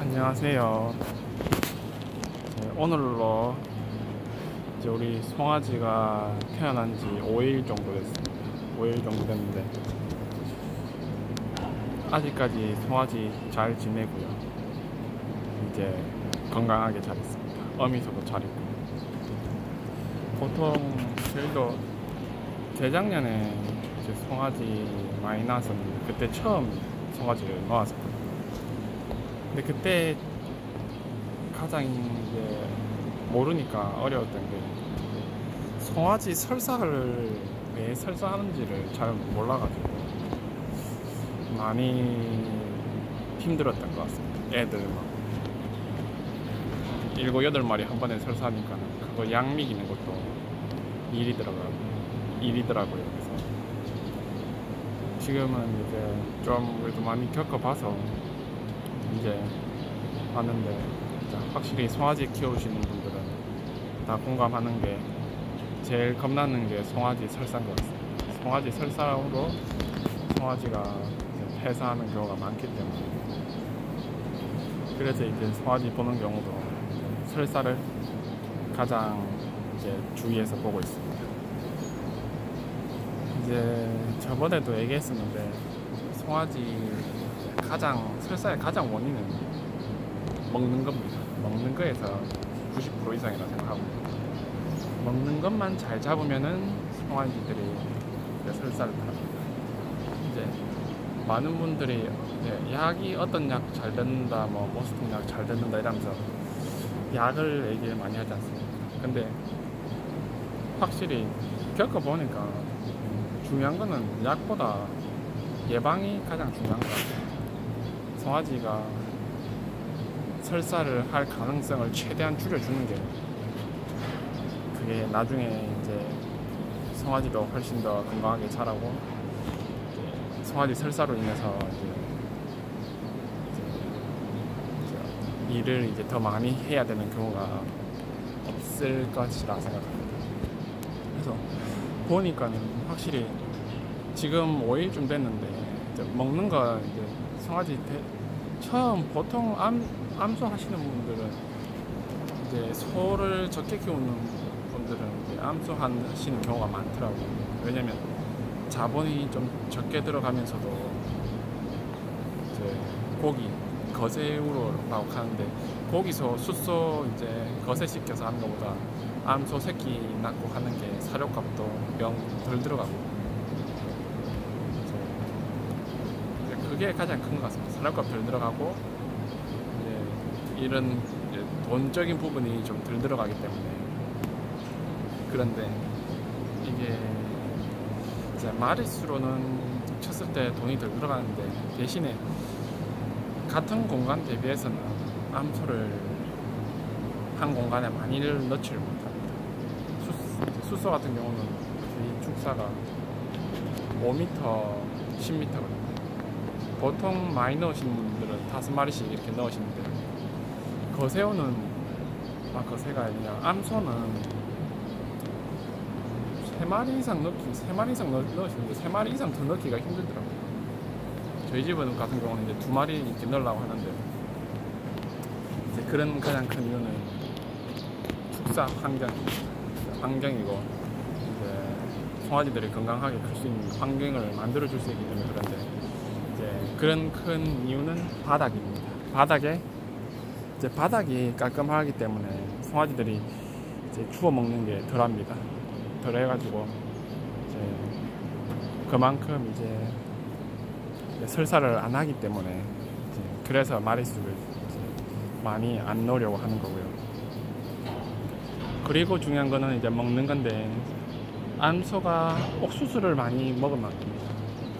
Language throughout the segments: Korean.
안녕하세요. 오늘로 이제 우리 송아지가 태어난 지 5일 정도 됐습니다. 5일 정도 됐는데 아직까지 송아지 잘 지내고요. 이제 건강하게 잘 있습니다. 어미소도 잘 있고. 보통 저희도 재작년에 이제 송아지 많이 낳았었는데 그때 처음 송아지를 놓았었거든요. 근데 그때 가장 이제 모르니까 어려웠던 게 송아지 설사를 왜 설사하는지를 잘 몰라가지고 많이 힘들었던 것 같습니다. 애들 막 7, 8마리 한 번에 설사하니까 그거 양 먹이는 것도 일이더라고요. 그래서 지금은 이제 좀 그래도 많이 겪어봐서 이제 아는데 확실히 송아지 키우시는 분들은 다 공감하는 게 제일 겁나는 게 송아지 설사인 것 같습니다. 송아지 설사로 송아지가 폐사하는 경우가 많기 때문에 그래서 이제 송아지 보는 경우도 설사를 가장 이제 주의해서 보고 있습니다. 이제 저번에도 얘기했었는데 송아지 설사의 가장 원인은 먹는 겁니다. 먹는 거에서 90% 이상이라고 생각하고 먹는 것만 잘 잡으면은 송아지들이 설사를 합니다. 이제 많은 분들이 약이 어떤 약 잘 듣는다, 뭐 모스틴 약 잘 듣는다 이러면서 약을 얘기를 많이 하지 않습니까? 근데 확실히 겪어보니까 중요한 거는 약보다 예방이 가장 중요한 것 같아요. 송아지가 설사를 할 가능성을 최대한 줄여주는 게 그게 나중에 이제 송아지도 훨씬 더 건강하게 자라고 송아지 설사로 인해서 이제 일을 이제 더 많이 해야 되는 경우가 없을 것이라 생각합니다. 그래서 보니까는 확실히 지금 5일쯤 됐는데 이제 먹는 거 이제 송아지 처음 보통 암소 하시는 분들은 이제 소를 적게 키우는 분들은 이제 암소 하시는 경우가 많더라고요. 왜냐면 자본이 좀 적게 들어가면서도 이제 고기 거세우로라고 하는데 고기소 숫소 이제 거세 시켜서 하는 것보다 암소 새끼 낳고 하는 게 사료값도 영 덜 들어가고 그게 가장 큰 것 같습니다. 사료값 덜 들어가고 이제 이런 이제 돈적인 부분이 좀 덜 들어가기 때문에 그런데 이게 이제 마리수로는 쳤을 때 돈이 덜 들어가는데 대신에 같은 공간 대비해서는 암소를 한 공간에 많이를 넣지를 못합니다. 숫소 같은 경우는 이 축사가 5m, 10m거든요. 보통 많이 넣으시는 분들은 5마리씩 이렇게 넣으시는데 거세우는 거세가 아니라 암소는 3마리 이상 넣으시는데 3마리 이상 더 넣기가 힘들더라고요. 저희 집은 같은 경우는 이제 2마리 이렇게 넣으려고 하는데 이제 그런 가장 큰 이유는 축사 환경이고 이제 송아지들이 건강하게 클 수 있는 환경을 만들어 줄 수 있기 때문에 그런데 이제 그런 큰 이유는 바닥입니다. 바닥이 깔끔하기 때문에 송아지들이 이제 주워 먹는 게 덜합니다. 덜 해가지고 이제 그만큼 이제 설사를 안 하기 때문에 이제 그래서 마리수를 많이 안 넣으려고 하는 거고요. 그리고 중요한 거는 이제 먹는 건데 암소가 옥수수를 많이 먹으면 안 됩니다.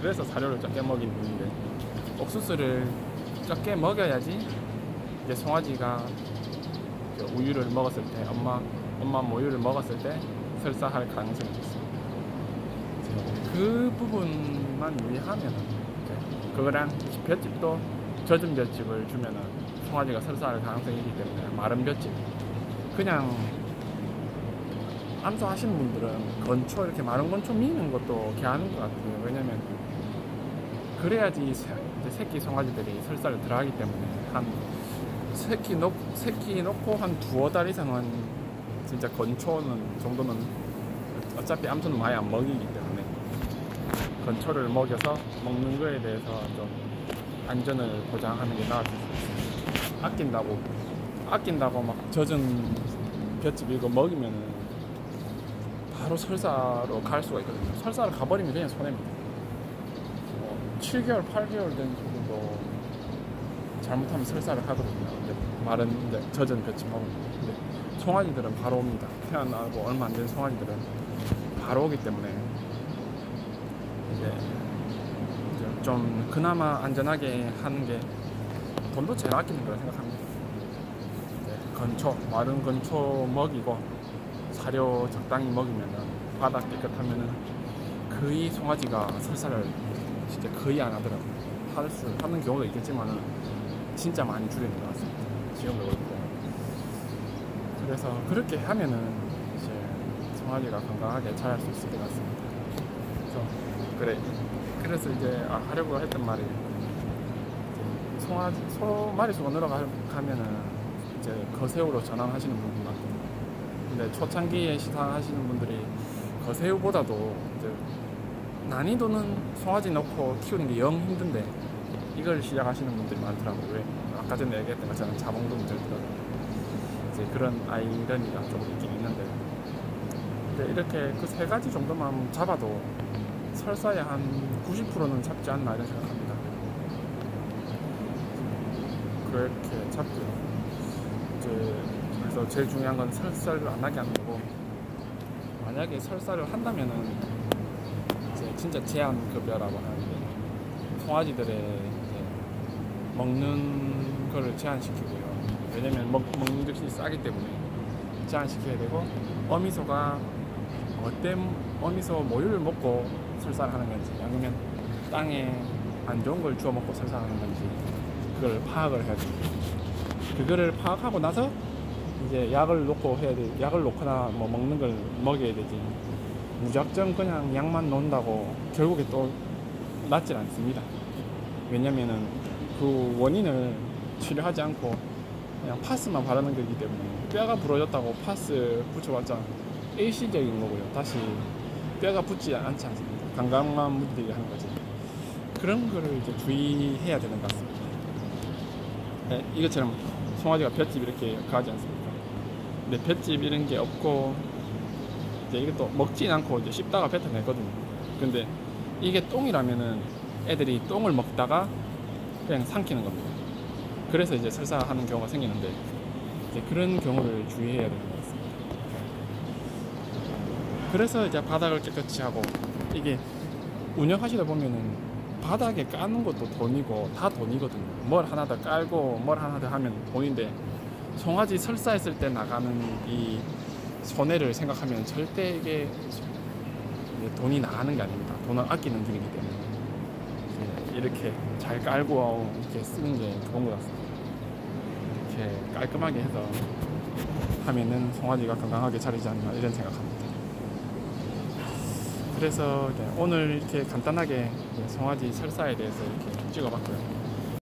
그래서 사료를 적게 먹이는 분인데 옥수수를 적게 먹여야지 이제 송아지가 우유를 먹었을 때 엄마 모유를 먹었을 때 설사할 가능성이 있습니다. 그 부분만 유의하면 그거랑 볏짚도 젖은 볏짚을 주면은 송아지가 설사할 가능성이 있기 때문에 마른 볏짚 그냥 암소 하시는 분들은 건초 이렇게 마른 건초 미는 것도 개하는 것 같아요. 왜냐면 그래야지 이제 새끼 송아지들이 설사를 덜 하기 때문에 한 새끼 놓고 한 두어 달 이상은 진짜 건초는 정도는 어차피 암소는 많이 안 먹이기 때문에 건초를 먹여서 먹는 거에 대해서 좀 안전을 보장하는 게 나을 수 있어요. 아낀다고 막 젖은 볏짚 이거 먹이면은 바로 설사로 갈 수가 있거든요. 설사를 가버리면 그냥 손해입니다. 7개월, 8개월 된 부분도 잘못하면 설사를 하거든요. 근데 마른 이제 젖은 볏짚 먹으면. 근데 송아지들은 바로 옵니다. 태어나고 얼마 안 된 송아지들은 바로 오기 때문에 이제 좀 그나마 안전하게 하는 게 돈도 제일 아끼는 거라 생각합니다. 건초, 마른 건초 먹이고 사료 적당히 먹이면은 바닥 깨끗하면은 거의 송아지가 설사를 진짜 거의 안 하더라고요. 하는 경우도 있겠지만은 진짜 많이 줄이는 것 같습니다. 지금도 그렇고. 그래서 그렇게 하면은 이제 송아지가 건강하게 자랄 수 있을 것 같습니다. 그래서 이제 하려고 했던 말이 소 마리수가 늘어가면은 이제 거새우로 전환하시는 분들 많거든요. 근데 초창기에 시작하시는 분들이 거새우보다도 이제 난이도는 송아지 넣고 키우는 게 영 힘든데 이걸 시작하시는 분들이 많더라고요. 왜? 아까 전에 얘기했던 것처럼 자몽동들더라고요. 이제 그런 아이러니가 조금 있긴 있는데, 근데 이렇게 그 세 가지 정도만 잡아도 설사의 한 90%는 잡지 않나 이런 생각합니다. 그렇게 잡고요. 그래서 제일 중요한 건 설사를 안 하게 하는 거고, 만약에 설사를 한다면은 이제 진짜 제한급여라고 하는데 송아지들의 이제 먹는 거를 제한시키고요. 왜냐면 먹는 것이 싸기 때문에 제한시켜야 되고, 어미소가 어미소 모유를 먹고 설사를 하는 건지 아니면 땅에 안 좋은 걸 주워 먹고 설사하는 건지 그걸 파악을 해야 돼요. 그거를 파악하고 나서 이제 약을 놓거나 뭐 먹는 걸 먹여야 되지, 무작정 그냥 약만 놓는다고 결국에 또 낫질 않습니다. 왜냐면은 그 원인을 치료하지 않고 그냥 파스만 바르는 거기 때문에 뼈가 부러졌다고 파스 붙여봤자 일시적인 거고요. 다시 뼈가 붙지 않지 않습니까? 감각만 묻히게 하는 거지. 그런 거를 이제 주의해야 되는 것 같습니다. 네, 이것처럼 송아지가 볏짚 이렇게 가지 않습니까? 근데 볏짚 이런 게 없고 이제 이것도 먹진 않고 이제 씹다가 뱉어내거든요. 근데 이게 똥이라면은 애들이 똥을 먹다가 그냥 삼키는 겁니다. 그래서 이제 설사하는 경우가 생기는데 이제 그런 경우를 주의해야 되는 것 같습니다. 그래서 이제 바닥을 깨끗이 하고, 이게 운영하시다 보면은 바닥에 까는 것도 돈이고 다 돈이거든요. 뭘 하나 더 깔고 뭘 하나 더 하면 돈인데, 송아지 설사했을 때 나가는 이 손해를 생각하면 절대 이게 돈이 나가는 게 아닙니다. 돈을 아끼는 길이기 때문에 이렇게 잘 깔고 이렇게 쓰는 게 좋은 것 같습니다. 이렇게 깔끔하게 해서 하면은 송아지가 건강하게 자라지 않나 이런 생각합니다. 그래서 오늘 이렇게 간단하게 송아지 설사에 대해서 이렇게 찍어봤고요.